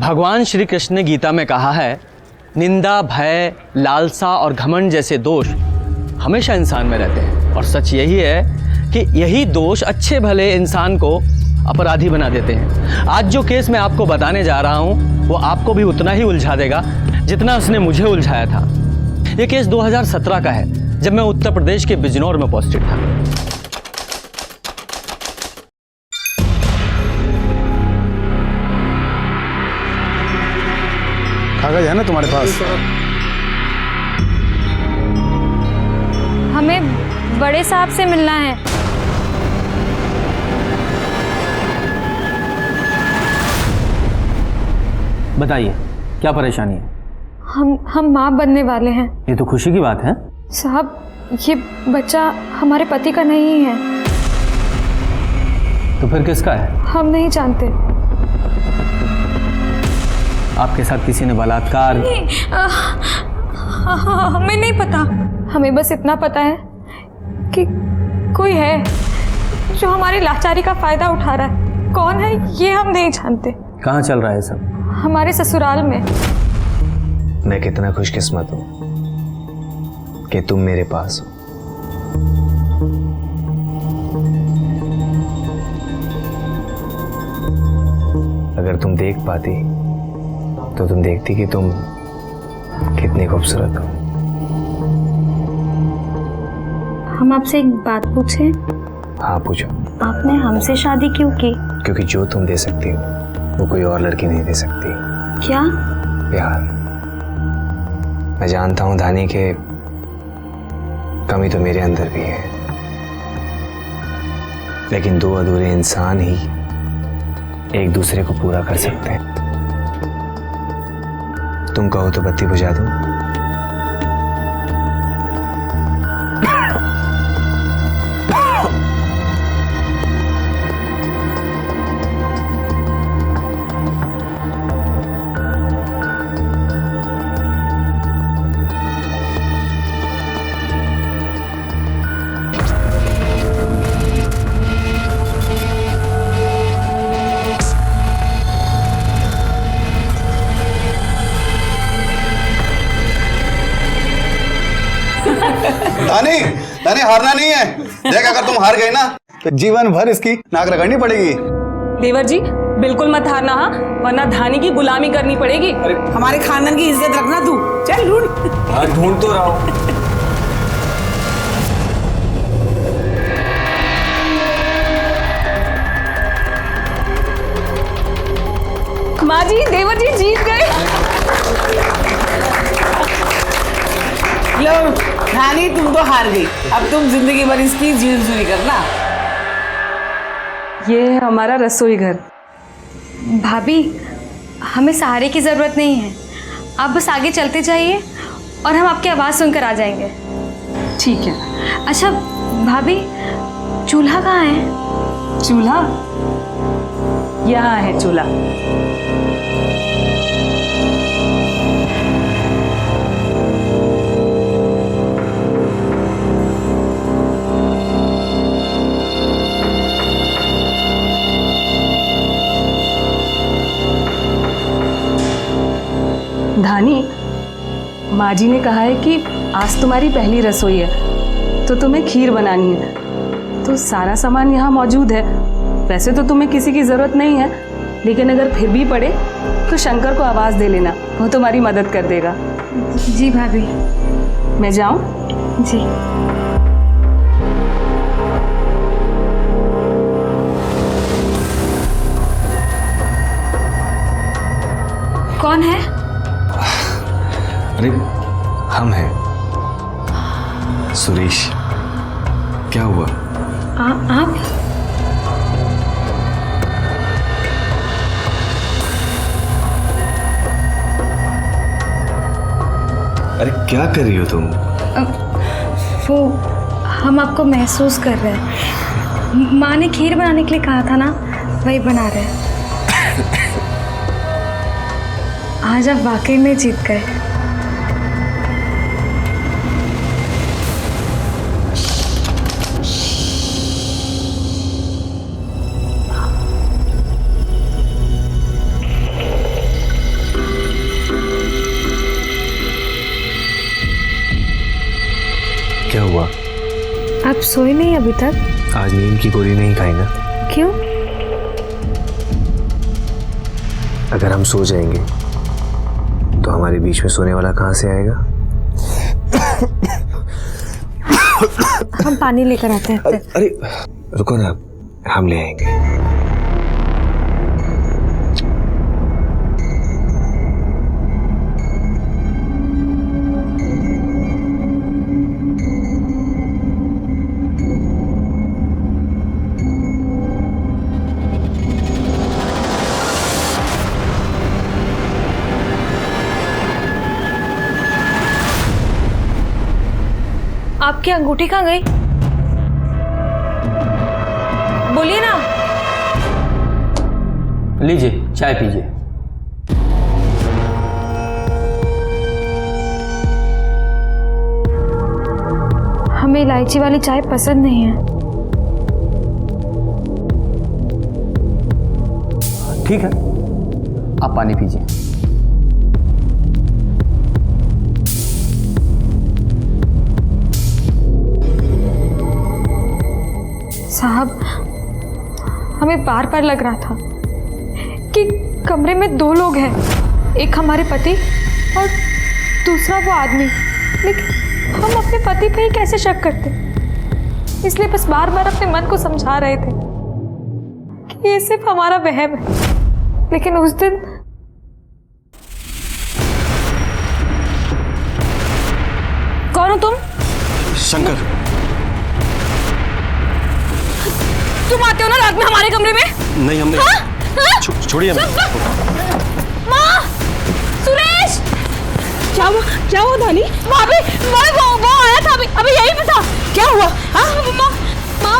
भगवान श्री कृष्ण ने गीता में कहा है, निंदा, भय, लालसा और घमंड जैसे दोष हमेशा इंसान में रहते हैं। और सच यही है कि यही दोष अच्छे भले इंसान को अपराधी बना देते हैं। आज जो केस मैं आपको बताने जा रहा हूं वो आपको भी उतना ही उलझा देगा जितना उसने मुझे उलझाया था। ये केस 2017 का है, जब मैं उत्तर प्रदेश के बिजनौर में पोस्टेड था। कागज है ना तुम्हारे पास? हमें बड़े साहब से मिलना है। बताइए क्या परेशानी है? हम माँ बनने वाले हैं। ये तो खुशी की बात है। साहब, ये बच्चा हमारे पति का नहीं है। तो फिर किसका है? हम नहीं जानते। आपके साथ किसी ने बलात्कार? हमें नहीं पता। हमें बस इतना पता है कि कोई है जो हमारी लाचारी का फायदा उठा रहा है। कौन है ये हम नहीं जानते। कहाँ चल रहा है सब? हमारे ससुराल में। मैं कितना खुशकिस्मत हूं कि तुम मेरे पास हो। अगर तुम देख पाती तो तुम देखती कि तुम कितनी खूबसूरत हो। हम आपसे एक बात पूछें? हाँ पूछो। आपने हमसे शादी क्यों की? क्योंकि जो तुम दे सकती हो वो कोई और लड़की नहीं दे सकती। क्या? प्यार। मैं जानता हूं धानी के कमी तो मेरे अंदर भी है, लेकिन दो अधूरे इंसान ही एक दूसरे को पूरा कर सकते हैं। तुम कहो तो बत्ती बुझा दूं? धानी, धानी हारना नहीं है। देख, अगर तुम हार गए ना तो जीवन भर इसकी नाक रगड़नी पड़ेगी। देवर जी बिल्कुल मत हारना, हाँ, वरना धानी की गुलामी करनी पड़ेगी। हमारे खानदान की इज्जत रखना तू। चल ढूंढ। हाँ ढूंढ तो रहा हूं। माँ जी, देवर जी जीत गए। लो रानी, तुम तो हार गई। अब तुम जिंदगी भर इसकी जीवनजुनी करना। ये है हमारा रसोई घर। भाभी, हमें सहारे की ज़रूरत नहीं है। आप बस आगे चलते जाइए और हम आपकी आवाज़ सुनकर आ जाएंगे। ठीक है। अच्छा भाभी, चूल्हा कहाँ है? चूल्हा यहाँ है। चूल्हा धानी, माँ जी ने कहा है कि आज तुम्हारी पहली रसोई है तो तुम्हें खीर बनानी है। तो सारा सामान यहाँ मौजूद है। वैसे तो तुम्हें किसी की ज़रूरत नहीं है, लेकिन अगर फिर भी पड़े तो शंकर को आवाज़ दे लेना, वो तुम्हारी मदद कर देगा। जी भाभी। मैं जाऊँ? जी। कौन है? अरे हम हैं, सुरेश। क्या हुआ? आप? अरे क्या कर रही हो तुम? वो हम आपको महसूस कर रहे हैं। माँ ने खीर बनाने के लिए कहा था ना, वही बना रहे हैं। आज आप वाकई में जीत गए। क्या हुआ? आप सोए नहीं अभी तक? आज नींद की गोली नहीं खाई ना? क्यों? अगर हम सो जाएंगे तो हमारे बीच में सोने वाला कहाँ से आएगा? हम पानी लेकर आते हैं। अरे रुको ना, हम ले आएंगे। आपकी अंगूठी कहाँ गई? बोलिए ना। लीजिए, चाय पीजिए। हमें इलायची वाली चाय पसंद नहीं है। ठीक है, आप पानी पीजिए। साहब, हमें बार बार लग रहा था कि कमरे में 2 लोग हैं, एक हमारे पति और दूसरा वो आदमी, लेकिन हम अपने पति पे ही कैसे शक करते? इसलिए बस बार बार अपने मन को समझा रहे थे कि ये सिर्फ हमारा वहम है। लेकिन उस दिन कौन हो तुम? शंकर। तुम आते हो ना रात में हमारे कमरे में? नहीं, हमने छोड़िए हमें। माँ! सुरेश! क्या हुआ धानी? भाभी, वो आया था अभी यहीं पे था। क्या हुआ? हाँ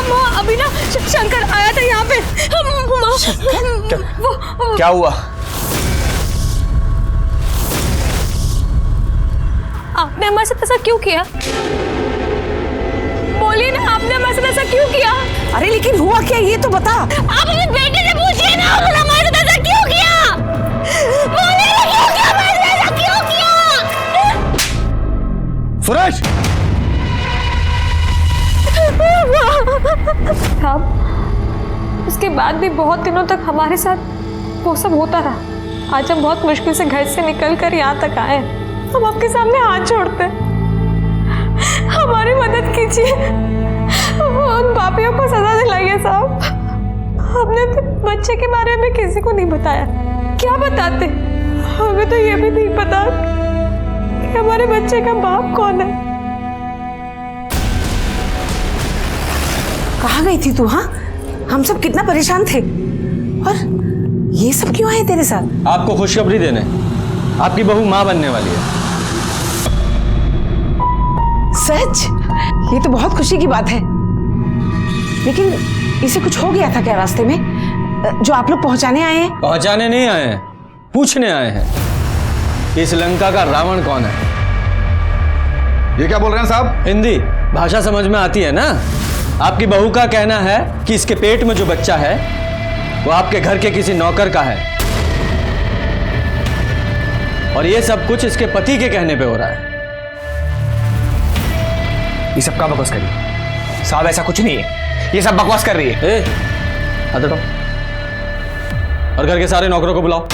माँ, अभी ना शंकर आया था यहाँ पे। क्या हुआ? आपने हमारे साथ ऐसा क्यों किया? बोलिए ना, आपने हमारे साथ ऐसा क्यों किया? अरे लेकिन हुआ क्या, ये तो बता। आप अपने बेटे से पूछिए ना, उन्होंने हमारे साथ ऐसा क्यों किया? बोलिए ना, क्यों किया? हमारे साथ ऐसा क्यों किया? सुरेश! साहब, उसके बाद भी बहुत दिनों तक हमारे साथ वो सब होता रहा। आज हम बहुत मुश्किल से घर से निकल कर यहाँ तक आए। हम आपके सामने हाथ जोड़ते हैं, हमारी मदद कीजिए। उन पापियों को सजा दिलाइए साहब। हमने अपने बच्चे के बारे में किसी को नहीं बताया। क्या बताते? हमें तो ये भी नहीं पता कि हमारे बच्चे का बाप कौन है। कहाँ गई थी तू? हाँ, हम सब कितना परेशान थे, और ये सब क्यों आए तेरे साथ? आपको खुशखबरी देने, आपकी बहू माँ बनने वाली है। सच? ये तो बहुत खुशी की बात है। लेकिन इसे कुछ हो गया था क्या रास्ते में, जो आप लोग पहुंचाने आए हैं? पहुंचाने नहीं आए हैं, पूछने आए हैं। इस लंका का रावण कौन है? ये क्या बोल रहे हैं साहब? हिंदी भाषा समझ में आती है ना? आपकी बहू का कहना है कि इसके पेट में जो बच्चा है वो आपके घर के किसी नौकर का है, और ये सब कुछ इसके पति के कहने पे हो रहा है। ये सब का बकवास कर रही है? साहब ऐसा कुछ नहीं है, ये सब बकवास कर रही है। ए, हाथ हटाओ और घर के सारे नौकरों को बुलाओ।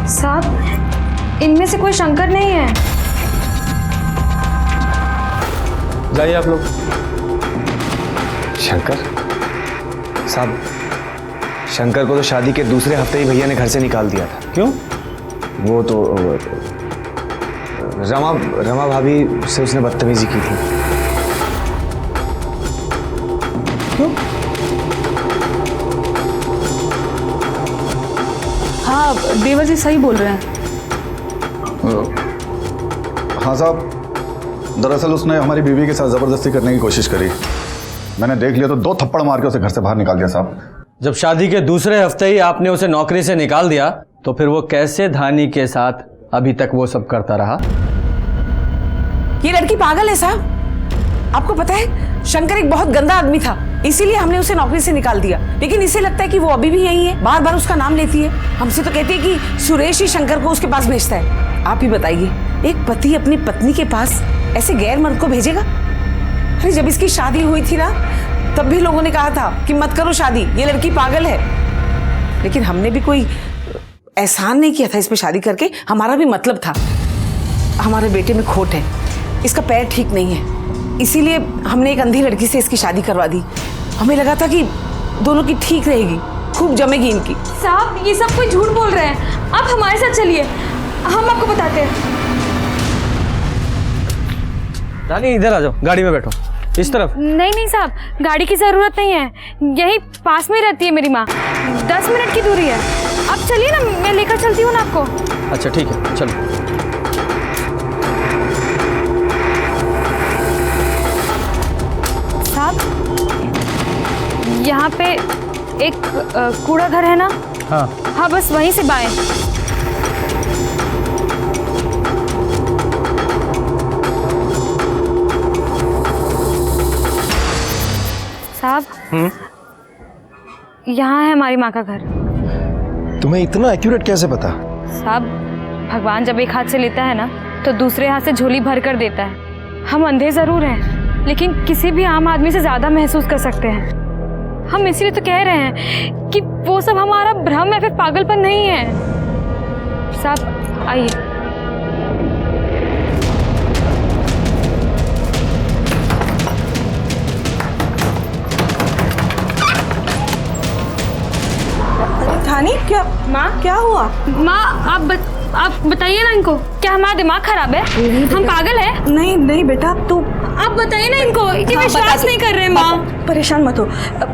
साहब, इनमें से कोई शंकर नहीं है। जाइए आप लोग। शंकर साहब, शंकर को तो शादी के दूसरे हफ्ते ही भैया ने घर से निकाल दिया था। क्यों? वो तो रमा भाभी से उसने बदतमीजी की थी। क्यों? हाँ, देवर जी सही बोल रहे हैं। हाँ साहब, दरअसल उसने हमारी बीवी के साथ जबरदस्ती करने की कोशिश करी। मैंने देख लिया तो 2 थप्पड़ मार के उसे घर से बाहर निकाल दिया साहब। जब शादी के दूसरे हफ्ते ही आपने उसे नौकरी से निकाल दिया तो फिर वो कैसे धानी के साथ अभी तक वो सब करता रहा? ये लड़की पागल है साहब। आपको पता है, शंकर एक बहुत गंदा आदमी था, इसीलिए हमने उसे नौकरी से निकाल दिया। लेकिन इसे लगता है कि वो अभी भी यही है, बार बार उसका नाम लेती है। हमसे तो कहती है कि सुरेश ही शंकर को उसके पास भेजता है। आप ही बताइए, एक पति अपनी पत्नी के पास ऐसे गैर मर्द को भेजेगा? अरे जब इसकी शादी हुई थी ना, तब भी लोगों ने कहा था कि मत करो शादी, ये लड़की पागल है। लेकिन हमने भी कोई एहसान नहीं किया था इस पे शादी करके। हमारा भी मतलब था, हमारे बेटे में खोट है, इसका पैर ठीक नहीं है, इसीलिए हमने एक अंधी लड़की से इसकी शादी करवा दी। हमें लगा था कि दोनों की ठीक रहेगी, खूब जमेगी इनकी। साहब ये सब कोई झूठ बोल रहे हैं, आप हमारे साथ चलिए, हम आपको बताते हैं। रानी इधर आ जाओ, गाड़ी में बैठो, इस तरफ। नहीं नहीं साहब, गाड़ी की ज़रूरत नहीं है, यही पास में रहती है मेरी माँ, 10 मिनट की दूरी है। आप चलिए ना, मैं लेकर चलती हूँ ना आपको। अच्छा ठीक है, चलो। साहब यहाँ पे एक कूड़ा घर है ना? हाँ बस वहीं से बाएं। साहब यहाँ है हमारी माँ का घर। तुम्हें इतना एक्यूरेट कैसे पता? साहब भगवान जब एक हाथ से लेता है ना, तो दूसरे हाथ से झोली भर कर देता है। हम अंधे जरूर हैं, लेकिन किसी भी आम आदमी से ज्यादा महसूस कर सकते हैं। हम इसलिए तो कह रहे हैं कि वो सब हमारा भ्रम या फिर पागलपन नहीं है। साहब आइए। धानी, क्या माँ क्या हुआ? माँ आप बताइए ना इनको, क्या हमारा दिमाग खराब है? हम पागल है? नहीं नहीं बेटा, तू आप बताइए ना इनको, ये विश्वास नहीं कर रहे माँ। परेशान मत हो।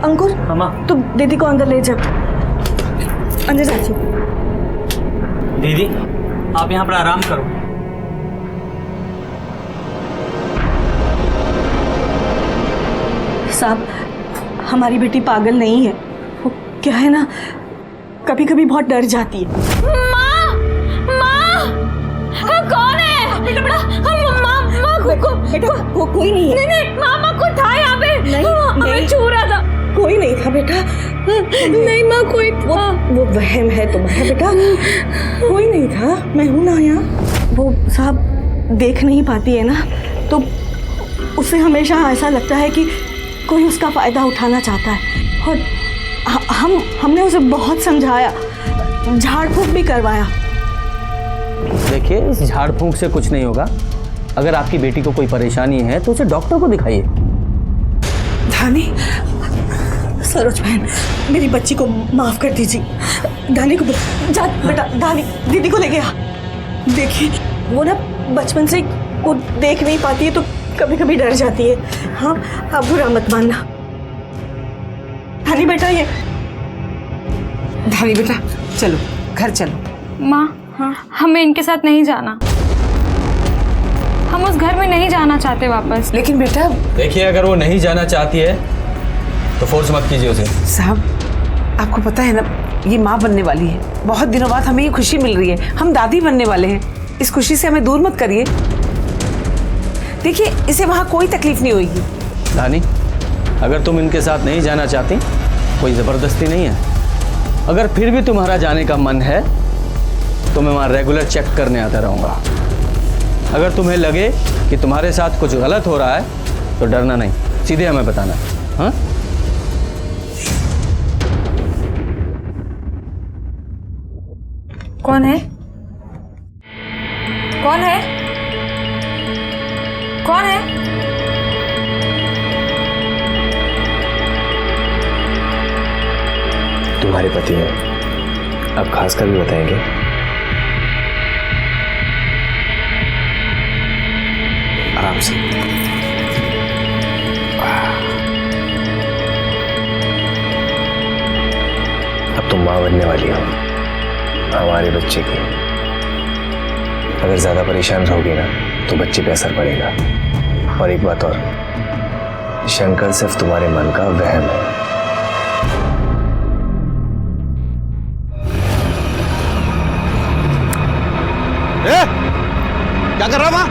अंकुर तू दीदी को अंदर ले जा, अंदर जाइए। दीदी आप यहाँ पर आराम करो। साहब हमारी बेटी पागल नहीं है, वो क्या है ना, कभी कभी बहुत डर जाती है। माँ कौन है? बेटा बेटा वो कोई नहीं है। नहीं मामा को था यहाँ पे, नहीं छू रहा था। कोई नहीं था बेटा। नहीं माँ कोई वो वहम है तुम्हारा बेटा, कोई नहीं था, मैं हूं ना यहाँ। वो साहब देख नहीं पाती है ना, तो उसे हमेशा ऐसा लगता है कि कोई उसका फायदा उठाना चाहता है। और हमने उसे बहुत समझाया, झाड़ फूंक भी करवाया। देखिए इस झाड़ फूंक से कुछ नहीं होगा। अगर आपकी बेटी को कोई परेशानी है तो उसे डॉक्टर को दिखाइए। धानी, सरोज बहन मेरी बच्ची को माफ कर दीजिए। धानी को जा बेटा, धानी दीदी को ले गया। देखिए वो ना बचपन से वो देख नहीं पाती है, तो कभी कभी डर जाती है। हाँ आप बुरा मत मानना। धानी बेटा, ये धानी बेटा चलो घर चलो। माँ हमें इनके साथ नहीं जाना, हम उस घर में नहीं जाना चाहते वापस। लेकिन बेटा देखिए अगर वो नहीं जाना चाहती है तो फोर्स मत कीजिए उसे। साहब आपको पता है ना, ये माँ बनने वाली है, बहुत दिनों बाद हमें ये खुशी मिल रही है, हम दादी बनने वाले हैं। इस खुशी से हमें दूर मत करिए। देखिए इसे वहाँ कोई तकलीफ नहीं होगी। धानी अगर तुम इनके साथ नहीं जाना चाहती, कोई ज़बरदस्ती नहीं है। अगर फिर भी तुम्हारा जाने का मन है तो मैं वहाँ रेगुलर चेक करने आता रहूँगा। अगर तुम्हें लगे कि तुम्हारे साथ कुछ गलत हो रहा है तो डरना नहीं, सीधे हमें बताना। हाँ कौन है? कौन है? कौन है? तुम्हारे पति हैं, अब खास कर भी बताएंगे। आराम से। अब तुम माँ बनने वाली हो हमारे बच्चे की। अगर ज्यादा परेशान रहोगी ना तो बच्चे पे असर पड़ेगा। और एक बात और, शंकर सिर्फ तुम्हारे मन का वहम है। क्या कर रहा है वहाँ?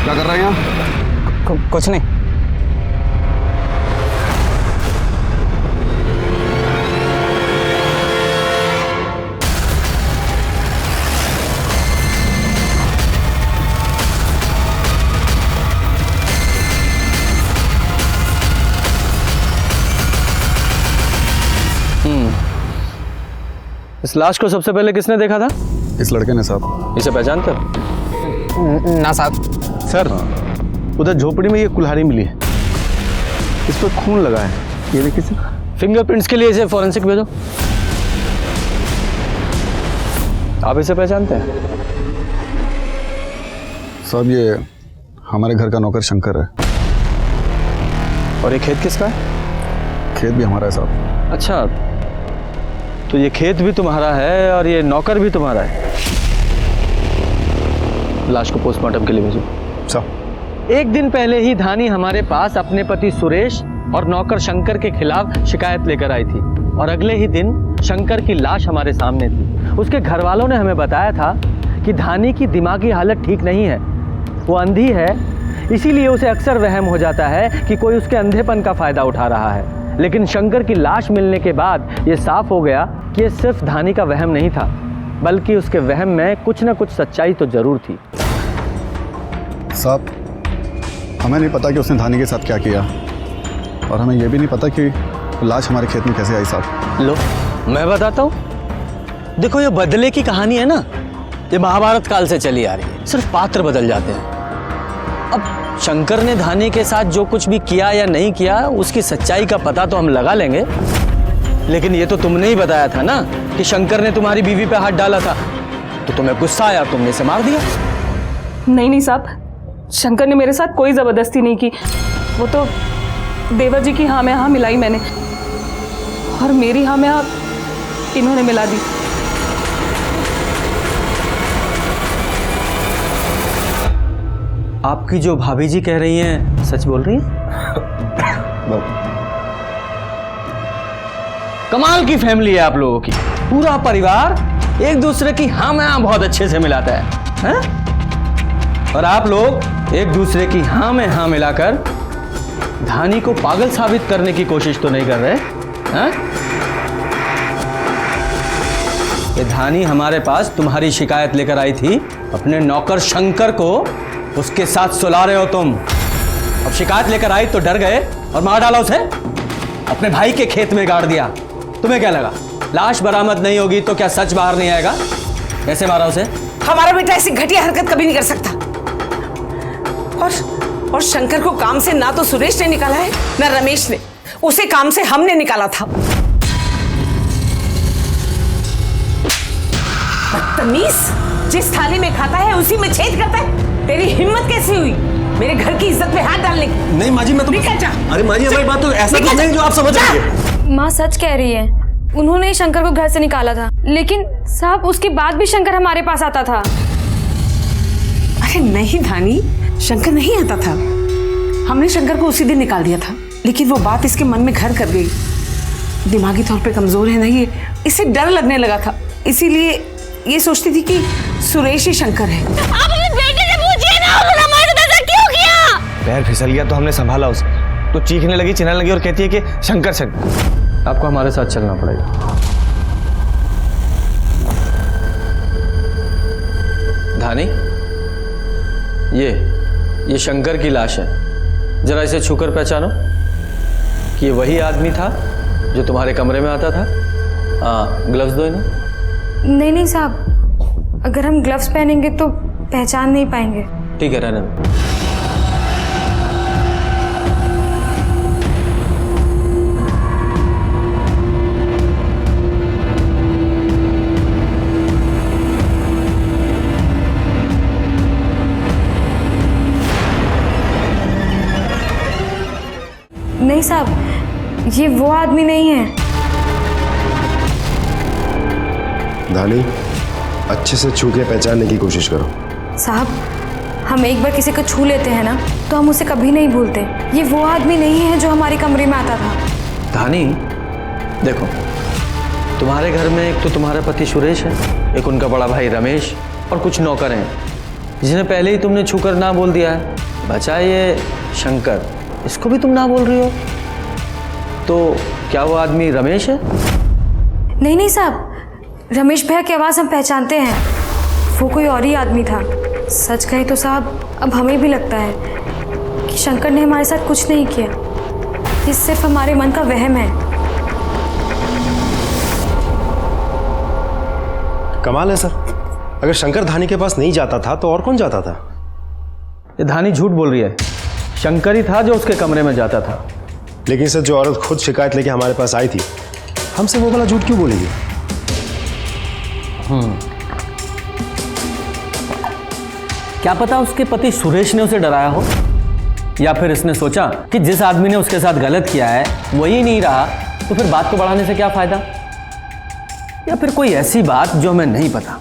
क्या कर रहा है यहाँ? कुछ नहीं। इस लाश को सबसे पहले किसने देखा था? इस लड़के ने साहब। इसे पहचानते हो? ना साहब। सर, उधर झोपड़ी में ये कुल्हाड़ी मिली है, इस पर खून लगा है, ये देखिए सर। फिंगरप्रिंट्स के लिए इसे फॉरेंसिक भेजो। आप इसे पहचानते हैं? साहब ये हमारे घर का नौकर शंकर है। और ये खेत किसका है? खेत भी हमारा है साहब। अच्छा, तो ये खेत भी तुम्हारा है और ये नौकर भी तुम्हारा है। लाश को पोस्टमार्टम के लिए भेजो। साहब एक दिन पहले ही धानी हमारे पास अपने पति सुरेश और नौकर शंकर के खिलाफ शिकायत लेकर आई थी और अगले ही दिन शंकर की लाश हमारे सामने थी। उसके घर वालों ने हमें बताया था कि धानी की दिमागी हालत ठीक नहीं है, वो अंधी है, इसीलिए उसे अक्सर वहम हो जाता है कि कोई उसके अंधेपन का फायदा उठा रहा है। लेकिन शंकर की लाश मिलने के बाद ये साफ हो गया कि ये सिर्फ धानी का वहम नहीं था, बल्कि उसके वहम में कुछ न कुछ सच्चाई तो जरूर थी। साहब हमें नहीं पता कि उसने धानी के साथ क्या किया, और हमें यह भी नहीं पता कि लाश हमारे खेत में कैसे आई साहब। लो मैं बताता हूँ। देखो ये बदले की कहानी है ना, ये महाभारत काल से चली आ रही है, सिर्फ पात्र बदल जाते हैं। अब शंकर ने धानी के साथ जो कुछ भी किया या नहीं किया उसकी सच्चाई का पता तो हम लगा लेंगे, लेकिन ये तो तुमने ही बताया था ना कि शंकर ने तुम्हारी बीवी पे हाथ डाला था, तो तुम्हें गुस्सा आया, तुमने इसे मार दिया। नहीं साहब, शंकर ने मेरे साथ कोई ज़बरदस्ती नहीं की, वो तो देवर जी की हाँ में हाँ मिलाई मैंने, और मेरी हाँ में हाँ इन्होंने मिला दी। आपकी जो भाभी जी कह रही हैं सच बोल रही हैं? कमाल की फैमिली है आप लोगों की, पूरा परिवार एक दूसरे की हाँ में हाँ बहुत अच्छे से मिलाता है, और आप लोग एक दूसरे की हाँ में हाँ मिलाकर धानी को पागल साबित करने की कोशिश तो नहीं कर रहे हैं? ये धानी हमारे पास तुम्हारी शिकायत लेकर आई थी, अपने नौकर शंकर को उसके साथ सुला रहे हो तुम। अब शिकायत लेकर आई तो डर गए और मार डाला उसे, अपने भाई के खेत में गाड़ दिया। तुम्हें क्या लगा लाश बरामद नहीं होगी तो क्या सच बाहर नहीं आएगा? कैसे मारा उसे? हमारा बेटा ऐसी घटिया हरकत कभी नहीं कर सकता। और शंकर को काम से ना तो सुरेश ने निकाला है ना रमेश ने, उसे काम से हमने निकाला था। बदतमीज, जिस थाली में खाता है उसी में छेद करता है। तेरी हिम्मत कैसी हुई मेरे घर की इज्जत पे हाथ डालने की? नहीं माँ जी, मैं तो निकल जा। अरे माँ जी हमारी बात तो ऐसा कुछ नहीं जो आप समझ रही है। माँ सच कह रही है, उन्होंने शंकर को घर से निकाला था, लेकिन साहब उसके बाद भी शंकर हमारे पास आता था। अरे नहीं धानी, शंकर नहीं आता था। हमने शंकर को उसी दिन निकाल दिया था, लेकिन वो बात इसके मन में घर कर गई। दिमागी तौर पे कमजोर है ना ये, इसे डर लगने लगा था, इसीलिए ये सोचती थी कि सुरेश ही शंकर है। आप अपने बेटे से पूछिए ना, उन्होंने हमारे साथ ऐसा क्यों किया? पैर फिसल गया तो हमने संभाला उसे, तो चीखने लगी, चिल्लाने लगी और कहती है कि शंकर शंकर। आपको हमारे साथ चलना पड़ेगा। धानी, ये शंकर की लाश है, जरा इसे छूकर पहचानो कि ये वही आदमी था जो तुम्हारे कमरे में आता था। ग्लव्स दो इन्हें। नहीं साहब, अगर हम ग्लव्स पहनेंगे तो पहचान नहीं पाएंगे। ठीक है, रहने दो। नहीं साहब, ये वो आदमी नहीं है। धानी, अच्छे से छू के पहचानने की कोशिश करो। साहब, हम एक बार किसी को छू लेते हैं ना तो हम उसे कभी नहीं भूलते। ये वो आदमी नहीं है जो हमारे कमरे में आता था। धानी, देखो तुम्हारे घर में एक तो तुम्हारा पति सुरेश है, एक उनका बड़ा भाई रमेश और कुछ नौकर हैं, जिन्हें पहले ही तुमने छूकर ना बोल दिया है। बचा ये शंकर, इसको भी तुम ना बोल रही हो, तो क्या वो आदमी रमेश है? नहीं साहब, रमेश भैया की आवाज़ हम पहचानते हैं, वो कोई और ही आदमी था। सच कहे तो साहब अब हमें भी लगता है कि शंकर ने हमारे साथ कुछ नहीं किया, ये सिर्फ हमारे मन का वहम है। कमाल है सर, अगर शंकर धानी के पास नहीं जाता था तो और कौन जाता था? ये धानी झूठ बोल रही है। शंकर ही था जो उसके कमरे में जाता था। लेकिन सर, जो औरत खुद शिकायत लेके हमारे पास आई थी, हमसे वो वाला झूठ क्यों बोलेगी? क्या पता उसके पति सुरेश ने उसे डराया हो, या फिर इसने सोचा कि जिस आदमी ने उसके साथ गलत किया है वही नहीं रहा, तो फिर बात को बढ़ाने से क्या फायदा, या फिर कोई ऐसी बात जो हमें नहीं पता।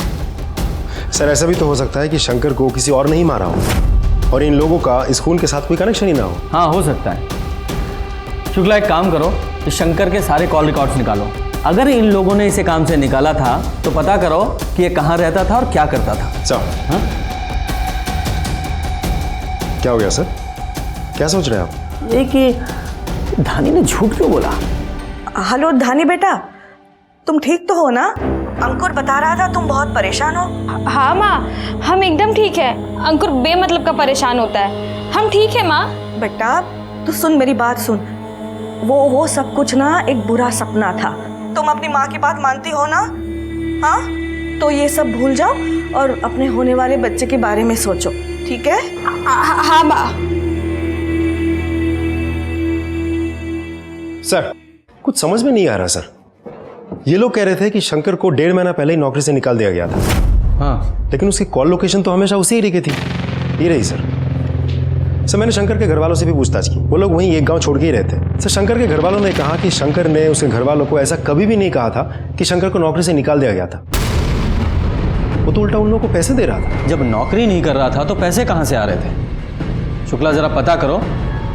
सर, ऐसा भी तो हो सकता है कि शंकर को किसी और नहीं मारा हो और इन लोगों का इस खून के साथ कोई कनेक्शन ही ना हो। हाँ, हो सकता है। शुक्ला, एक काम करो कि शंकर के सारे कॉल रिकॉर्ड्स निकालो। अगर इन लोगों ने इसे काम से निकाला था तो पता करो कि ये कहाँ रहता था और क्या करता था। हाँ? क्या हो गया सर, क्या सोच रहे हैं आप? ये कि धानी ने झूठ क्यों बोला? हेलो धानी बेटा, तुम ठीक तो हो ना? अंकुर बता रहा था तुम बहुत परेशान हो। हाँ माँ, हम एकदम ठीक है। अंकुर बेमतलब का परेशान होता है। हम ठीक है माँ। बेटा तू सुन, मेरी बात सुन। वो सब कुछ ना एक बुरा सपना था। तुम अपनी माँ की बात मानती हो ना? हाँ, तो ये सब भूल जाओ और अपने होने वाले बच्चे के बारे में सोचो, ठीक है? हाँ माँ। सर, कुछ समझ में नहीं आ रहा सर। ये लोग कह रहे थे कि शंकर को 1.5 महीना पहले ही नौकरी से निकाल दिया गया था। हाँ, लेकिन उसकी कॉल लोकेशन तो हमेशा उसी एरिया की थी। ये रही सर। मैंने शंकर के घर वालों से भी पूछताछ की, वो लोग वहीं एक गांव छोड़ के ही रहते। सर, शंकर के घर वालों ने कहा कि शंकर ने उसके घर वालों को ऐसा कभी भी नहीं कहा था कि शंकर को नौकरी से निकाल दिया गया था। वो तो उल्टा उन लोगों को पैसे दे रहा था। जब नौकरी नहीं कर रहा था तो पैसे कहाँ से आ रहे थे? शुक्ला, जरा पता करो,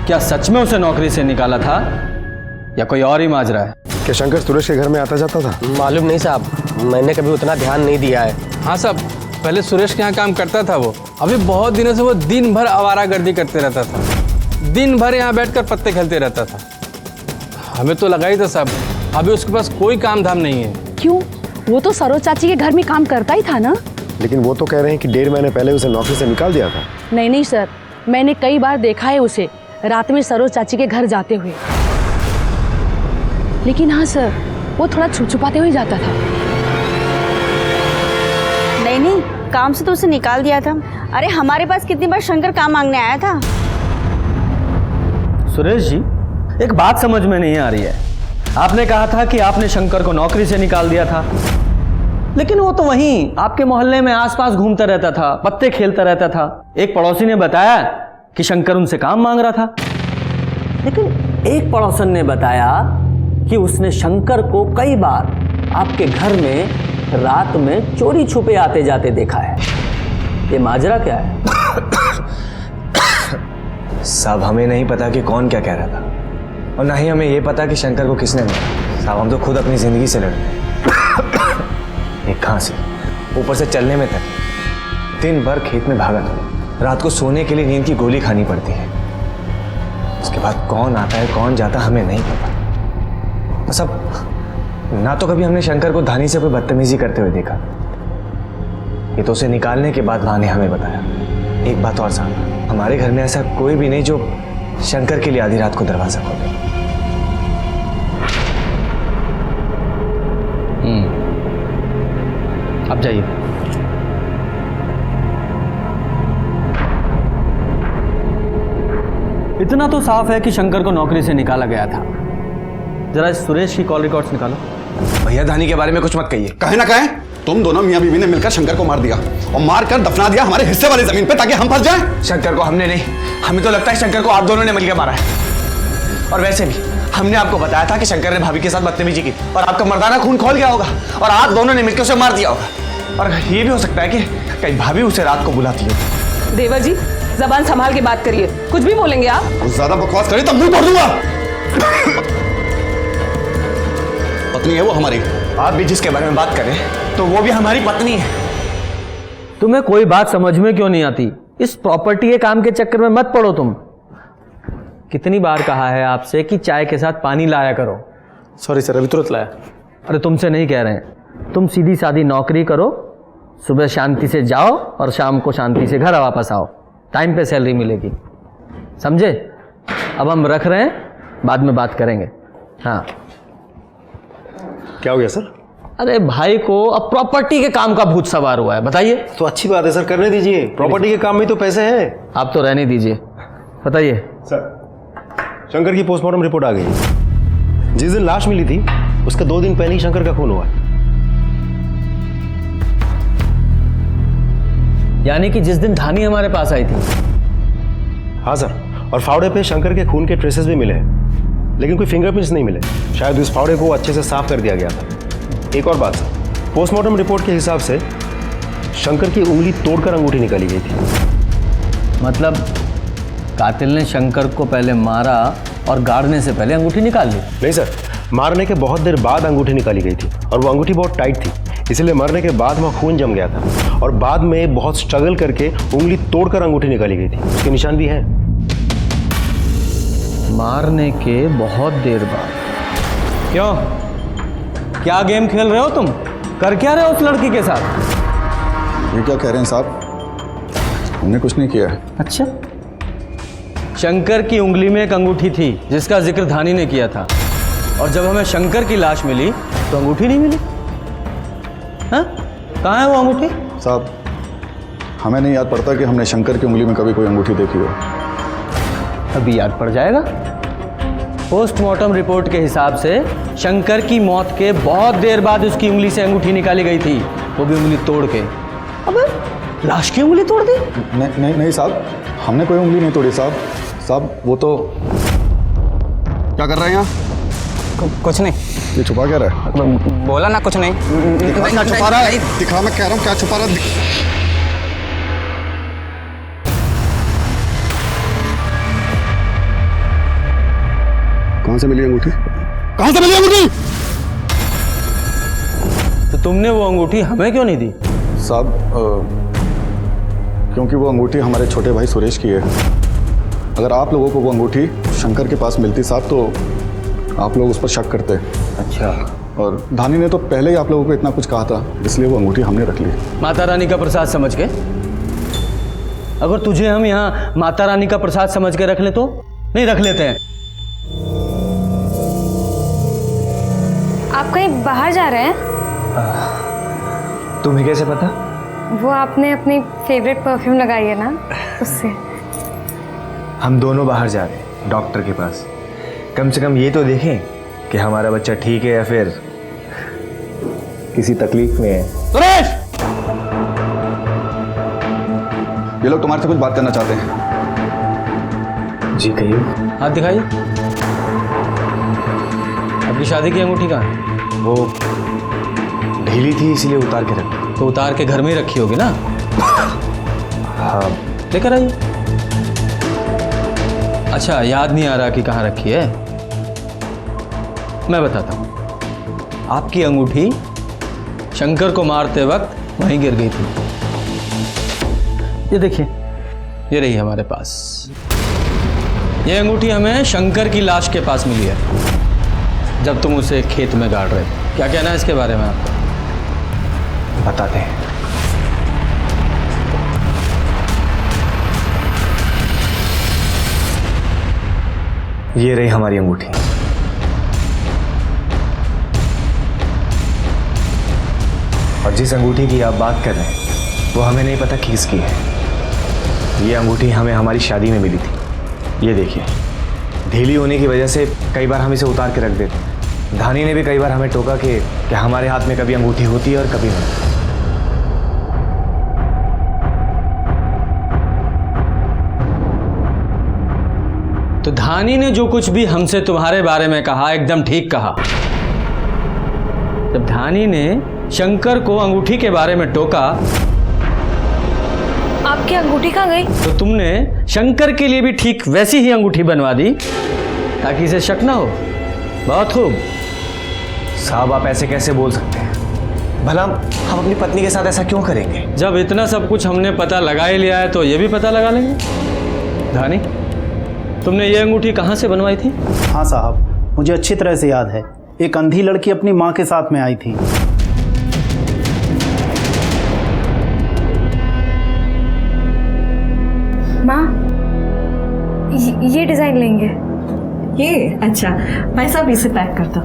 क्या सच में उसे नौकरी से निकाला था या कोई और ही माजरा है? क्या शंकर सुरेश के घर में आता जाता था? मालूम नहीं साहब, मैंने कभी उतना ध्यान नहीं दिया है। हाँ साहब, पहले सुरेश के यहाँ काम करता था वो। अभी बहुत दिनों से वो दिन भर आवारागर्दी करते रहता था। दिन भर यहाँ बैठकर पत्ते खेलते रहता था। हमें तो लगा ही था साहब, अभी उसके पास कोई काम धाम नहीं है। क्यों? वो तो सरोज चाची के घर में काम करता ही था ना। लेकिन वो तो कह रहे हैं कि 1.5 महीने पहले उसे नौकरी से निकाल दिया था। नहीं नहीं सर, मैंने कई बार देखा है उसे रात में सरोज चाची के घर जाते हुए। लेकिन हाँ सर, वो थोड़ा छुपाते हुए जाता था। नहीं, काम से तो उसे निकाल दिया था। अरे हमारे पास कितनी बार शंकर काम मांगने आया था। सुरेश जी, एक बात समझ में नहीं आ रही है। आपने कहा था कि आपने शंकर को नौकरी से निकाल दिया था, लेकिन वो तो वहीं आपके मोहल्ले में आसपास घूमता रहता था, पत्ते खेलता रहता था। एक पड़ोसी ने बताया कि शंकर उनसे काम मांग रहा था, लेकिन एक पड़ोसन ने बताया कि उसने शंकर को कई बार आपके घर में रात में चोरी छुपे आते जाते देखा है। ये माजरा क्या है? साहब, हमें नहीं पता कि कौन क्या कह रहा था, और ना ही हमें ये पता कि शंकर को किसने मारा। साहब, हम तो खुद अपनी जिंदगी से लड़ रहे। एक खांसी, ऊपर से चलने में तक दिन भर खेत में भागा था। रात को सोने के लिए नींद की गोली खानी पड़ती है। उसके बाद कौन आता है कौन जाता हमें नहीं पता। बस अब ना तो कभी हमने शंकर को धानी से कोई बदतमीजी करते हुए देखा, ये तो उसे निकालने के बाद माँ ने हमें बताया। एक बात और साहब, हमारे घर में ऐसा कोई भी नहीं जो शंकर के लिए आधी रात को दरवाजा खोले। अब जाइए। इतना तो साफ है कि शंकर को नौकरी से निकाला गया था। जरा सुरेश की कॉल रिकॉर्ड्स निकालो। भैया, धानी के बारे में कुछ मत कहिए। कहे ना कहे, तुम दोनों मियां बीवी ने मिलकर शंकर को मार दिया और मार कर दफना दिया हमारे हिस्से वाली जमीन पे, ताकि हम फंस जाएं। शंकर को हमने नहीं, हमें तो लगता है शंकर को आप दोनों ने मिलकर मारा है। और वैसे भी हमने आपको बताया था कि शंकर ने भाभी के साथ बदतमीजी की और आपका मर्दाना खून खोल गया होगा और आप दोनों ने मिलकर उसे मार दिया होगा। और ये भी हो सकता है कि कहीं भाभी उसे रात को बुलाती हो। देवर जी, जबान संभाल के बात करिए, कुछ भी बोलेंगे आप। ज्यादा बकवास करी तो मुंह तोड़ दूंगा। पत्नी है वो हमारी। आप भी जिसके बारे में बात करें तो वो भी हमारी पत्नी है। तुम्हें कोई बात समझ में क्यों नहीं आती? इस प्रॉपर्टी के काम के चक्कर में मत पड़ो तुम। कितनी बार कहा है आपसे कि चाय के साथ पानी लाया करो। सॉरी सर, अभी तुरंत लाया। अरे तुमसे नहीं कह रहे हैं, तुम सीधी सादी नौकरी करो, सुबह शांति से जाओ और शाम को शांति से घर वापस आओ। टाइम पे सैलरी मिलेगी, समझे? अब हम रख रहे हैं, बाद में बात करेंगे। हाँ, क्या हो गया सर? अरे भाई को अब प्रॉपर्टी के काम का भूत सवार हुआ है, बताइए। तो अच्छी बात है सर, करने दीजिए, प्रॉपर्टी के काम में तो पैसे हैं। आप तो रहने दीजिए, बताइए। सर शंकर की पोस्टमार्टम रिपोर्ट आ गई है। जिस दिन लाश मिली थी उसके 2 दिन पहले ही शंकर का खून हुआ है। यानी कि जिस दिन धानी हमारे पास आई थी। हाँ सर, और फावड़े पे शंकर के खून के ट्रेसेस भी मिले हैं, लेकिन कोई फिंगरप्रिंट्स नहीं मिले। शायद उस फावड़े को अच्छे से साफ कर दिया गया था। एक और बात सर, पोस्टमार्टम रिपोर्ट के हिसाब से शंकर की उंगली तोड़कर अंगूठी निकाली गई थी। मतलब कातिल ने शंकर को पहले मारा और गाड़ने से पहले अंगूठी निकाल ली? नहीं सर, मारने के बहुत देर बाद अंगूठी निकाली गई थी और वो अंगूठी बहुत टाइट थी, इसलिए मरने के बाद वहाँ खून जम गया था और बाद में बहुत स्ट्रगल करके उंगली तोड़कर अंगूठी निकाली गई थी। उसके निशान भी हैं। मारने के बहुत देर बाद? क्यों, क्या गेम खेल रहे हो तुम? कर क्या रहे हो उस लड़की के साथ? ये क्या कह रहे हैं साहब? हमने कुछ नहीं किया है। अच्छा, शंकर की उंगली में एक अंगूठी थी जिसका जिक्र धानी ने किया था, और जब हमें शंकर की लाश मिली तो अंगूठी नहीं मिली। हाँ, कहाँ है वो अंगूठी? साहब हमें नहीं याद पड़ता कि हमने शंकर की उंगली में कभी कोई अंगूठी देखी हो। अभी याद पड़ जाएगा। पोस्टमार्टम रिपोर्ट के हिसाब से शंकर की मौत के बहुत देर बाद उसकी उंगली से अंगूठी निकाली गई थी, वो भी उंगली तोड़ के। अबे लाश की उंगली तोड़ दी? नहीं साहब, हमने कोई उंगली नहीं तोड़ी साहब। साहब वो तो क्या कर रहे हैं यहाँ? कुछ नहीं। ये छुपा क्या रहा है? बोला ना कुछ नहीं। क्या छुपा रहा है? दिखा, मैं कह रहा हूँ क्या छुपा रहा है? कहाँ से मिली अंगूठी? कहाँ से मिली अंगूठी? तो तुमने वो अंगूठी हमें क्यों नहीं दी? साहब क्योंकि वो अंगूठी हमारे छोटे भाई सुरेश की है। अगर आप लोगों को वो अंगूठी शंकर के पास मिलती साहब तो आप लोग उस पर शक करते। अच्छा। और धानी ने तो पहले ही आप लोगों को इतना कुछ कहा था, इसलिए वो अंगूठी हमने रख ली। माता रानी का प्रसाद समझ के? अगर तुझे हम यहाँ माता रानी का प्रसाद समझ के रख ले तो? नहीं रख लेते हैं। आप कहीं बाहर जा रहे हैं? तुम्हें कैसे पता? वो आपने अपनी फेवरेट परफ्यूम लगाई है ना, उससे। हम दोनों बाहर जा रहे हैं डॉक्टर के पास। कम से कम ये तो देखें कि हमारा बच्चा ठीक है या फिर किसी तकलीफ में है। सुरेश! ये लोग तुम्हारे से कुछ बात करना चाहते हैं। जी कहिए। हाथ दिखाइए। आपकी शादी की अंगूठी कहाँ है? वो ढीली थी इसीलिए उतार के रखी। तो उतार के घर में ही रखी होगी ना? हाँ। लेकर आइए। अच्छा, याद नहीं आ रहा कि कहाँ रखी है? मैं बताता हूँ। आपकी अंगूठी शंकर को मारते वक्त वहीं गिर गई थी। ये देखिए, ये रही हमारे पास। ये अंगूठी हमें शंकर की लाश के पास मिली है जब तुम उसे खेत में गाड़ रहे थे। क्या कहना है इसके बारे में आपको? बताते हैं। ये रही हमारी अंगूठी। और जिस अंगूठी की आप बात कर रहे हैं वो हमें नहीं पता किसकी है। ये अंगूठी हमें हमारी शादी में मिली थी। ये देखिए, ढीली होने की वजह से कई बार हम इसे उतार के रख देते। धानी ने भी कई बार हमें टोका कि हमारे हाथ में कभी अंगूठी होती है और कभी नहीं। तो धानी ने जो कुछ भी हमसे तुम्हारे बारे में कहा एकदम ठीक कहा। जब धानी ने शंकर को अंगूठी के बारे में टोका, आपकी अंगूठी कहाँ गई? तो तुमने शंकर के लिए भी ठीक वैसी ही अंगूठी बनवा दी ताकि इसे शक ना हो। बहुत खूब। साहब आप ऐसे कैसे बोल सकते हैं? भला हम अपनी पत्नी के साथ ऐसा क्यों करेंगे? जब इतना सब कुछ हमने पता लगा ही लिया है तो ये भी पता लगा लेंगे। धानी, तुमने ये अंगूठी कहाँ से बनवाई थी? हाँ साहब, मुझे अच्छी तरह से याद है। एक अंधी लड़की अपनी माँ के साथ में आई थी। माँ, ये डिजाइन लेंगे। ये अच्छा, भाई साहब इसे पैक कर दो।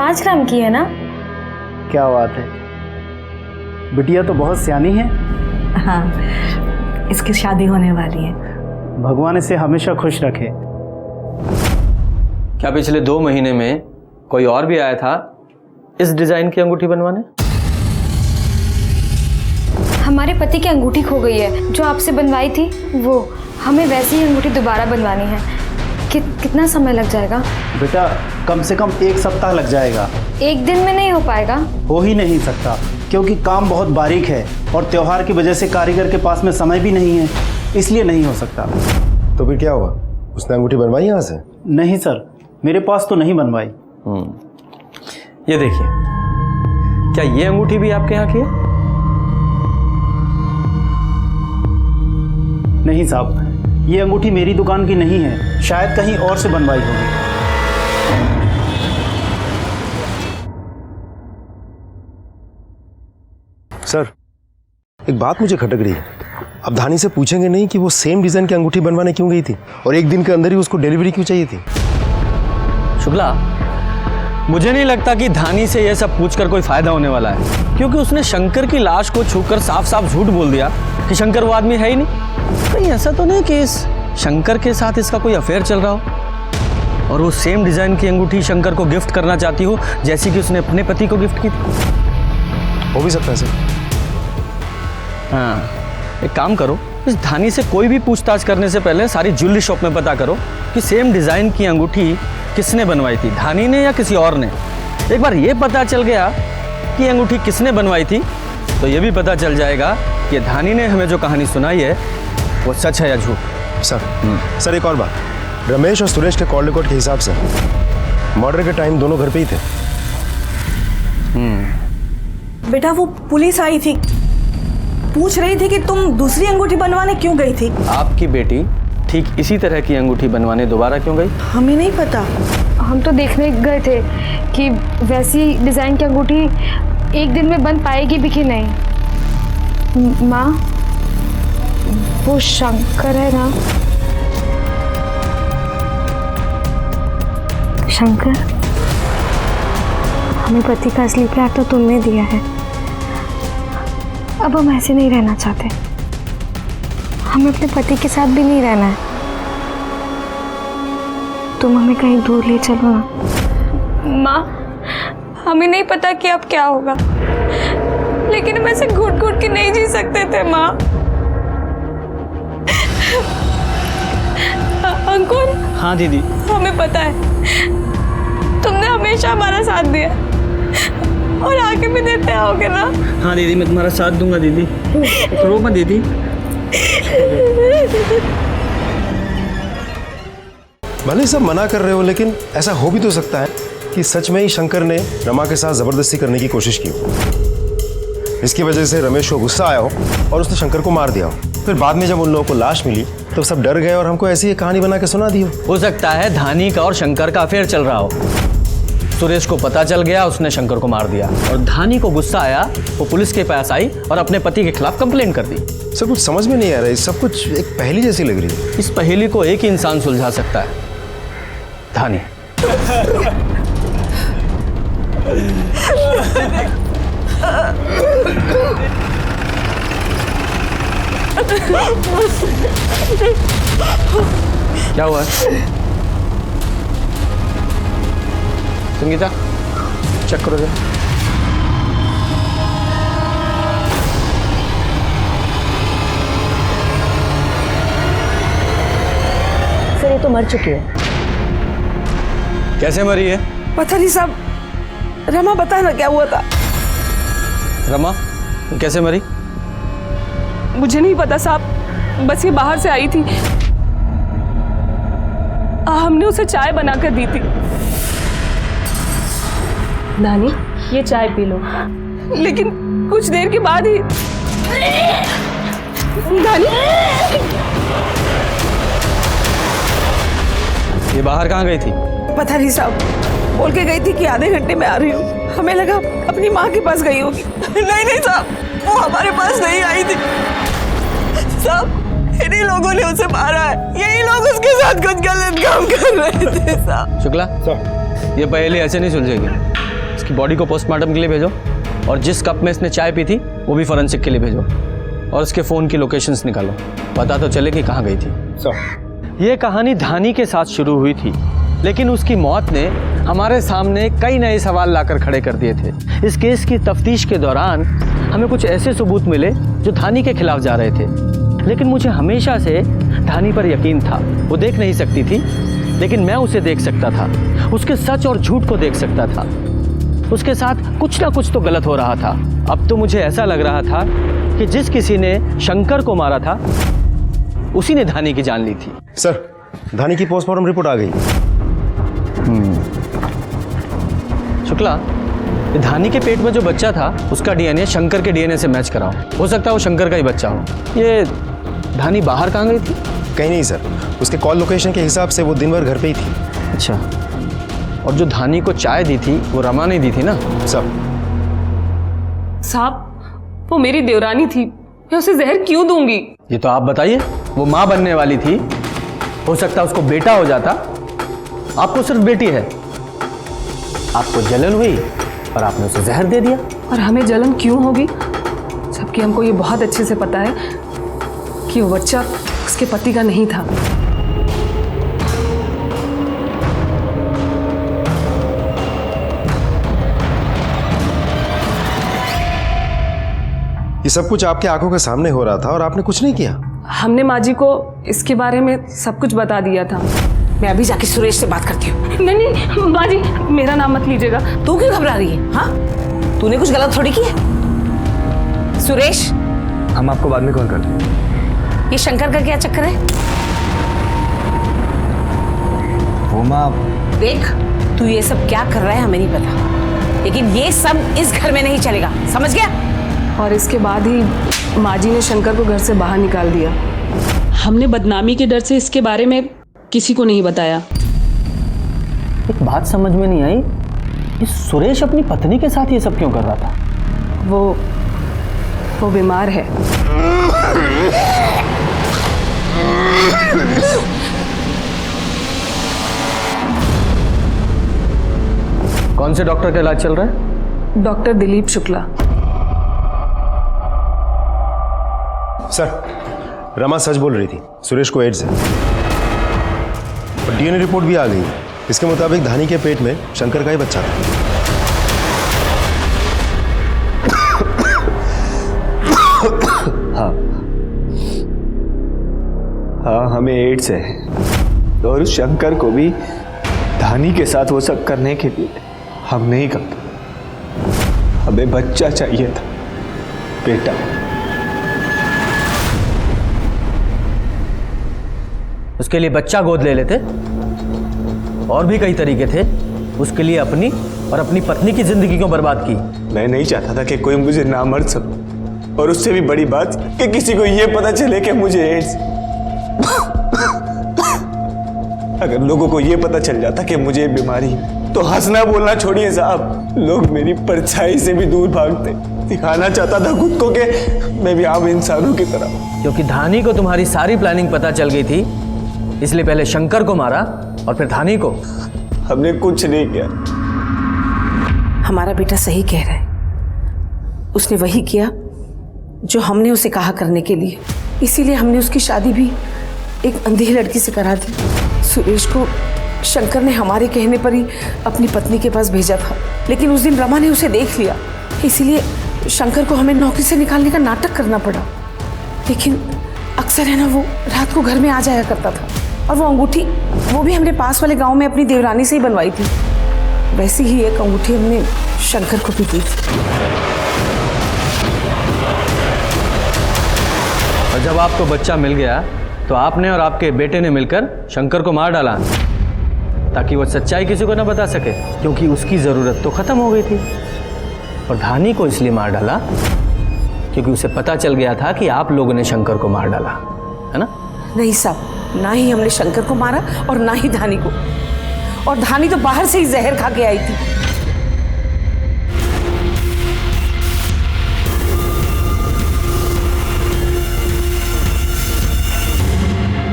5 ग्राम की है ना? क्या बात है, बिटिया तो बहुत सियानी है। हाँ, इसकी शादी होने वाली है। भगवान इसे हमेशा खुश रखे। क्या पिछले 2 महीने में कोई और भी आया था इस डिजाइन की अंगूठी बनवाने? हमारे पति की अंगूठी खो गई है जो आपसे बनवाई थी, वो हमें वैसी ही अंगूठी दोबारा बनवानी है। कितना समय लग जाएगा? बेटा कम से कम 1 सप्ताह लग जाएगा। 1 दिन में नहीं हो पाएगा? हो ही नहीं सकता, क्योंकि काम बहुत बारीक है और त्योहार की वजह से कारीगर के पास में समय भी नहीं है, इसलिए नहीं हो सकता। तो फिर क्या हुआ, उसने अंगूठी बनवाई यहाँ से? नहीं सर, मेरे पास तो नहीं बनवाई। ये देखिए, क्या ये अंगूठी भी आपके यहाँ की है? नहीं साहब, ये अंगूठी मेरी दुकान की नहीं है, शायद कहीं और से बनवाई होगी। सर, एक बात मुझे खटक रही है। अब धानी से पूछेंगे नहीं कि वो सेम डिजाइन की अंगूठी बनवाने क्यों गई थी और 1 दिन के अंदर ही उसको डिलीवरी क्यों चाहिए थी? शुक्ला, मुझे नहीं लगता कि धानी से यह सब पूछकर कोई फायदा होने वाला है, क्योंकि उसने शंकर की लाश को छूकर साफ साफ झूठ बोल दिया कि शंकर वो आदमी है ही नहीं। कहीं ऐसा तो नहीं कि इस शंकर के साथ इसका कोई अफेयर चल रहा हो और वो सेम डिजाइन की अंगूठी शंकर को गिफ्ट करना चाहती हो जैसी कि उसने अपने पति को गिफ्ट की थी। हो भी सकता है सर। हाँ, एक काम करो, इस धानी से कोई भी पूछताछ करने से पहले सारी ज्वेलरी शॉप में पता करो कि सेम डिजाइन की अंगूठी किसने बनवाई थी, धानी ने या किसी और ने। एक बार ये पता चल गया कि अंगूठी किसने बनवाई थी तो ये भी पता चल जाएगा कि धानी ने हमें जो कहानी सुनाई है वो सच है या झूठ। सर एक और बात, रमेश और सुरेश के कॉल रिकॉर्ड के हिसाब से मर्डर के टाइम दोनों घर पे ही थे। बेटा वो पुलिस आई थी, पूछ रही थी कि तुम दूसरी अंगूठी बनवाने क्यों गई थी। आपकी बेटी ठीक इसी तरह की अंगूठी बनवाने दोबारा क्यों गई? हमें नहीं पता। हम तो देखने गए थे कि वैसी डिजाइन की अंगूठी 1 दिन में बन पाएगी भी कि नहीं। माँ, वो शंकर है ना? शंकर, हमें पति का असली प्यार तो तुमने दिया है, अब हम ऐसे नहीं रहना चाहते। हमें अपने पति के साथ भी नहीं रहना है। तुम हमें कहीं दूर ले चलो ना। माँ, हमें नहीं पता कि अब क्या होगा, लेकिन हम ऐसे घुट घुट के नहीं जी सकते थे माँ। अंकुर। हाँ दीदी। हमें पता है तुमने हमेशा हमारा साथ दिया और आगे भी देते आओगे ना। हाँ दीदी, मैं तुम्हारा साथ दूंगा दीदी, रो मत दीदी। भले सब मना कर रहे हो, लेकिन ऐसा हो भी तो सकता है कि सच में ही शंकर ने रमा के साथ जबरदस्ती करने की कोशिश की हो, इसकी वजह से रमेश को गुस्सा आया हो और उसने शंकर को मार दिया हो। फिर बाद में जब उन लोगों को लाश मिली तो सब डर गए और हमको ऐसी ही कहानी बना के सुना दी हो सकता है धानी का और शंकर का अफेयर चल रहा हो। सुरेश को पता चल गया, उसने शंकर को मार दिया और धानी को गुस्सा आया, वो पुलिस के पास आई और अपने पति के खिलाफ कंप्लेंट कर दी। सब कुछ समझ में नहीं आ रहा है, सब कुछ एक पहेली जैसी लग रही है। इस पहेली को एक ही इंसान सुलझा सकता है, धानी। क्या हुआ संगीता, चेक करो जरा। सर ये तो मर चुकी है। कैसे मरी है? पता नहीं साहब, रमा बता ना क्या हुआ था। रमा कैसे मरी? मुझे नहीं पता साहब, बस ये बाहर से आई थी, हमने उसे चाय बनाकर दी थी। नानी, ये चाय पी लो। लेकिन कुछ देर के बाद ही नानी, ये बाहर कहाँ गई थी? पता नहीं साहब, बोल के गई थी कि आधे घंटे में आ रही हूँ। हमें लगा अपनी माँ के पास गई होगी। नहीं नहीं साहब, वो हमारे पास नहीं आई थी साहब, इन्हीं लोगों ने उसे मारा है। यही लोग उसके साथ कुछ गलत काम कर रहे थे साहब। शुक्ला, ये पहेली ऐसे नहीं सुलझेगी। इसकी बॉडी को पोस्टमार्टम के लिए भेजो और जिस कप में इसने चाय पी थी वो भी फॉरेंसिक के लिए भेजो और उसके फ़ोन की लोकेशंस निकालो, पता तो चले कि कहाँ गई थी। सर ये कहानी धानी के साथ शुरू हुई थी, लेकिन उसकी मौत ने हमारे सामने कई नए सवाल लाकर खड़े कर दिए थे। इस केस की तफ्तीश के दौरान हमें कुछ ऐसे सबूत मिले जो धानी के खिलाफ जा रहे थे, लेकिन मुझे हमेशा से धानी पर यकीन था। वो देख नहीं सकती थी, लेकिन मैं उसे देख सकता था, उसके सच और झूठ को देख सकता था। उसके साथ कुछ ना कुछ तो गलत हो रहा था। अब तो मुझे ऐसा लग रहा था कि जिस किसी ने शंकर को मारा था उसी ने धानी की जान ली थी। सर, धानी की पोस्टमार्टम रिपोर्ट आ गई। शुक्ला, ये धानी के पेट में जो बच्चा था उसका डीएनए शंकर के डीएनए से मैच कराओ। हो सकता है वो शंकर का ही बच्चा हो। ये धानी बाहर कहाँ गई थी? कहीं नहीं सर, उसके कॉल लोकेशन के हिसाब से वो दिन भर घर पे ही थी। अच्छा, और जो धानी को चाय दी थी वो रमा ने दी थी ना? साहब, वो मेरी देवरानी थी, मैं उसे जहर क्यों दूंगी? ये तो आप बताइए। वो माँ बनने वाली थी, हो सकता है उसको बेटा हो जाता। आपको सिर्फ बेटी है, आपको जलन हुई और आपने उसे जहर दे दिया। और हमें जलन क्यों होगी, जबकि हमको ये बहुत अच्छे से पता है कि वो बच्चा उसके पति का नहीं था। ये सब कुछ आपके आंखों के सामने हो रहा था और आपने कुछ नहीं किया। हमने माँ जी को इसके बारे में सब कुछ बता दिया था। मैं अभी जाके सुरेश से बात करती हूँ। नहीं माँ जी, मेरा नाम मत लीजिएगा। तू क्यों घबरा रही है? हाँ, तूने कुछ गलत थोड़ी किया। सुरेश, हम आपको बाद में कॉल करते हैं। ये शंकर का क्या चक्कर है? वो माँ, देख, तू ये सब क्या कर रहा है हमें नहीं पता, लेकिन ये सब इस घर में नहीं चलेगा, समझ गया? और इसके बाद ही माँ जी ने शंकर को घर से बाहर निकाल दिया। हमने बदनामी के डर से इसके बारे में किसी को नहीं बताया। एक बात समझ में नहीं आई, ये सुरेश अपनी पत्नी के साथ ये सब क्यों कर रहा था? वो बीमार है। कौन से डॉक्टर का इलाज चल रहा है? डॉक्टर दिलीप शुक्ला। सर, रमा सच बोल रही थी, सुरेश को एड्स है और डीएनए रिपोर्ट भी आ गई। इसके मुताबिक धानी के पेट में शंकर का ही बच्चा था। हाँ, हमें एड्स है और उस शंकर को भी धानी के साथ वो सब करने के लिए हम नहीं करते। हमें बच्चा चाहिए था, बेटा। उसके लिए बच्चा गोद ले लेते। और भी कई तरीके थे उसके लिए अपनी और अपनी पत्नी की जिंदगी क्यों बर्बाद की? मैं नहीं चाहता था कि कोई मुझे ना मर सके, और उससे भी बड़ी बात कि किसी को ये पता चले कि मुझे एड्स। अगर लोगों को ये पता चल जाता कि मुझे बीमारी है तो हंसना बोलना छोड़िए साहब, लोग मेरी परछाई से भी दूर भागते। दिखाना चाहता था खुद को कि मैं भी आम इंसानों की तरह। क्योंकि धानी को तुम्हारी सारी प्लानिंग पता चल गई थी, इसलिए पहले शंकर को मारा और फिर धानी को। हमने कुछ नहीं किया। हमारा बेटा सही कह रहा है, उसने वही किया जो हमने उसे कहा करने के लिए। इसीलिए हमने उसकी शादी भी एक अंधी लड़की से करा दी। सुरेश को शंकर ने हमारे कहने पर ही अपनी पत्नी के पास भेजा था, लेकिन उस दिन रमा ने उसे देख लिया, इसीलिए शंकर को हमें नौकरी से निकालने का नाटक करना पड़ा। लेकिन अक्सर है ना, वो रात को घर में आ जाया करता था, और वो अंगूठी वो भी हमने पास वाले गांव में अपनी देवरानी से ही बनवाई थी। वैसी ही एक अंगूठी हमने शंकर को भी दी थी। और जब आपको बच्चा मिल गया तो आपने और आपके बेटे ने मिलकर शंकर को मार डाला, ताकि वो सच्चाई किसी को न बता सके, क्योंकि उसकी ज़रूरत तो ख़त्म हो गई थी। और धानी को इसलिए मार डाला क्योंकि उसे पता चल गया था कि आप लोगों ने शंकर को मार डाला, है ना? नहीं साहब, ना ही हमने शंकर को मारा और ना ही धानी को। और धानी तो बाहर से ही जहर खा के आई थी।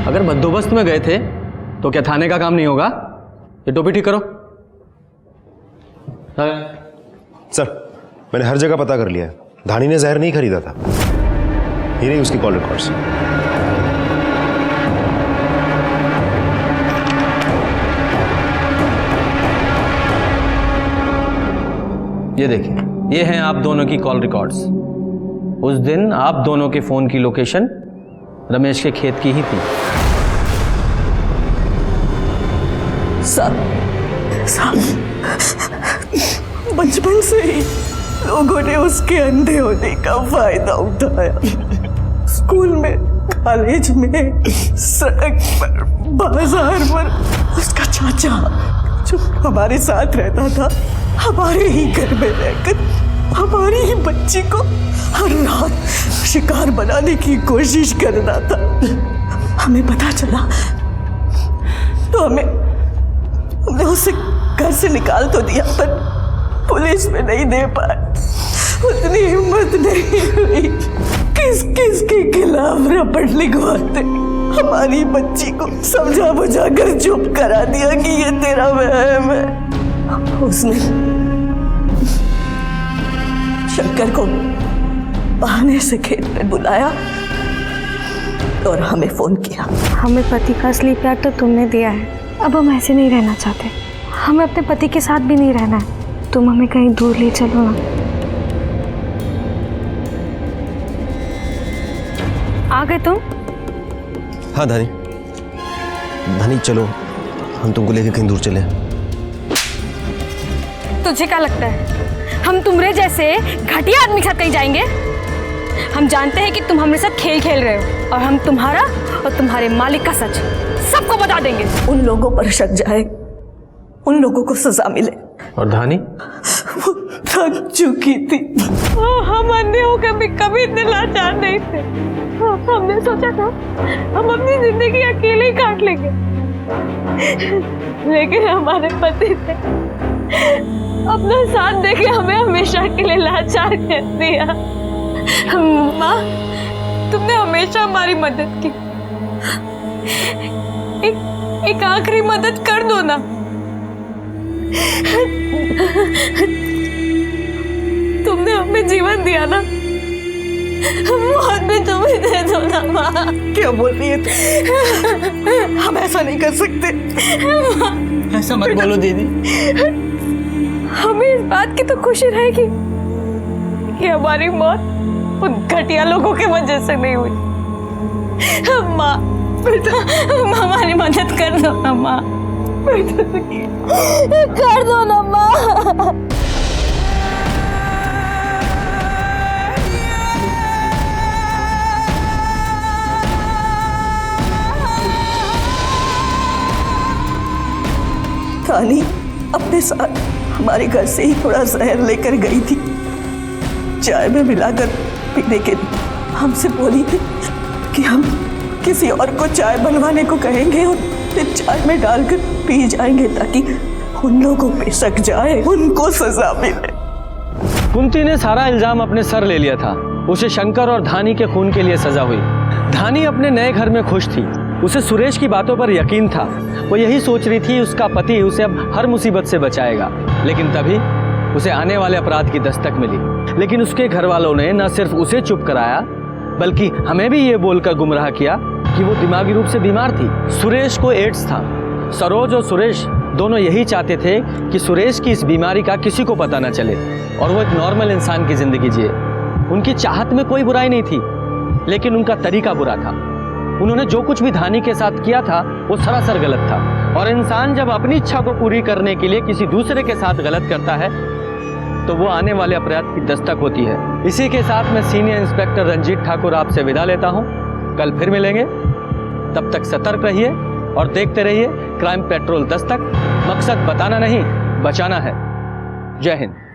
अगर बंदोबस्त में गए थे तो क्या थाने का काम नहीं होगा? ये टोपी ठीक करो। सर, मैंने हर जगह पता कर लिया है, धानी ने जहर नहीं खरीदा था। ये रही उसकी कॉल रिकॉर्ड्स। ये देखिए, ये हैं आप दोनों की कॉल रिकॉर्ड्स। उस दिन आप दोनों के फोन की लोकेशन रमेश के खेत की ही थी। साहब, बचपन से ही लोगों ने उसके अंधे होने का फायदा उठाया। स्कूल में, कॉलेज में, सड़क पर, बाजार पर उसका चाचा जो हमारे साथ रहता था, हमारे ही घर में रहकर हमारी ही बच्ची को हर रात शिकार बनाने की कोशिश कर रहा था। हमें पता चला तो हमने उसे घर से निकाल तो दिया, पर पुलिस में नहीं दे पाए। उतनी हिम्मत नहीं हुई। किस किस के खिलाफ रपट लिखवाते। हमारी बच्ची को समझा बुझा कर चुप करा दिया कि ये तेरा वहम है। उसने शंकर को बहाने से खेत में बुलाया और हमें फोन किया। हमें पति का असली प्यार तो तुमने दिया है, अब हम ऐसे नहीं रहना चाहते। हमें अपने पति के साथ भी नहीं रहना है। तुम हमें कहीं दूर ले चलो ना। आ गए तुम? हाँ धानी, चलो हम तुमको लेकर कहीं दूर चले। तुझे क्या लगता है हम तुम्हारे जैसे घटिया आदमी के साथ कहीं जाएंगे? हम जानते हैं कि तुम हमारे साथ खेल खेल रहे हो और हम तुम्हारा और तुम्हारे मालिक का सच सबको बता देंगे। उन लोगों पर शक जाए, उन लोगों को सजा मिले। और धानी? वो थक चुकी थी। हम अंधे होकर भी कभी इतने लाचार नहीं थे। हमने सोचा था हम अपनी जिंदगी अकेले ही काट लेंगे, लेकिन हमारे पति ने अपना साथ देके हमें हमेशा के लिए लाचार कर दिया। माँ, तुमने हमेशा हमारी मदद की। एक आखिरी मदद कर दो ना। तुमने हमें जीवन दिया ना, मौत भी तुम्हें दे दो ना माँ। क्या बोल रही है तुम? हम ऐसा नहीं कर सकते। ऐसा मत बोलो दीदी। हमें इस बात की तो खुशी रहेगी कि हमारी मौत उन घटिया लोगों की वजह से नहीं हुई। माँ, हमारी मदद कर दो ना माँ, कर दो ना माँ। धानी अपने साथ हमारे घर से ही थोड़ा जहर लेकर गई थी। चाय में मिलाकर पीने के लिए हमसे बोली थी कि हम किसी और को चाय बनवाने को कहेंगे और फिर चाय में डालकर पी जाएंगे ताकि उन लोगों पे शक जाए, उनको सजा मिले। कुंती ने सारा इल्जाम अपने सर ले लिया था। उसे शंकर और धानी के खून के लिए सजा हुई। धानी अपने नए घर में खुश थी। उसे सुरेश की बातों पर यकीन था। वो यही सोच रही थी उसका पति उसे अब हर मुसीबत से बचाएगा। लेकिन तभी उसे आने वाले अपराध की दस्तक मिली। लेकिन उसके घर वालों ने न सिर्फ उसे चुप कराया, बल्कि हमें भी ये बोलकर गुमराह किया कि वो दिमागी रूप से बीमार थी। सुरेश को एड्स था। सरोज और सुरेश दोनों यही चाहते थे कि सुरेश की इस बीमारी का किसी को पता न चले और वो एक नॉर्मल इंसान की जिंदगी जिए। उनकी चाहत में कोई बुराई नहीं थी, लेकिन उनका तरीका बुरा था। उन्होंने जो कुछ भी धानी के साथ किया था वो सरासर गलत था। और इंसान जब अपनी इच्छा को पूरी करने के लिए किसी दूसरे के साथ गलत करता है तो वो आने वाले अपराध की दस्तक होती है। इसी के साथ मैं सीनियर इंस्पेक्टर रंजीत ठाकुर आपसे विदा लेता हूँ। कल फिर मिलेंगे, तब तक सतर्क रहिए और देखते रहिए क्राइम पेट्रोल दस्तक। मकसद बताना नहीं, बचाना है। जय हिंद।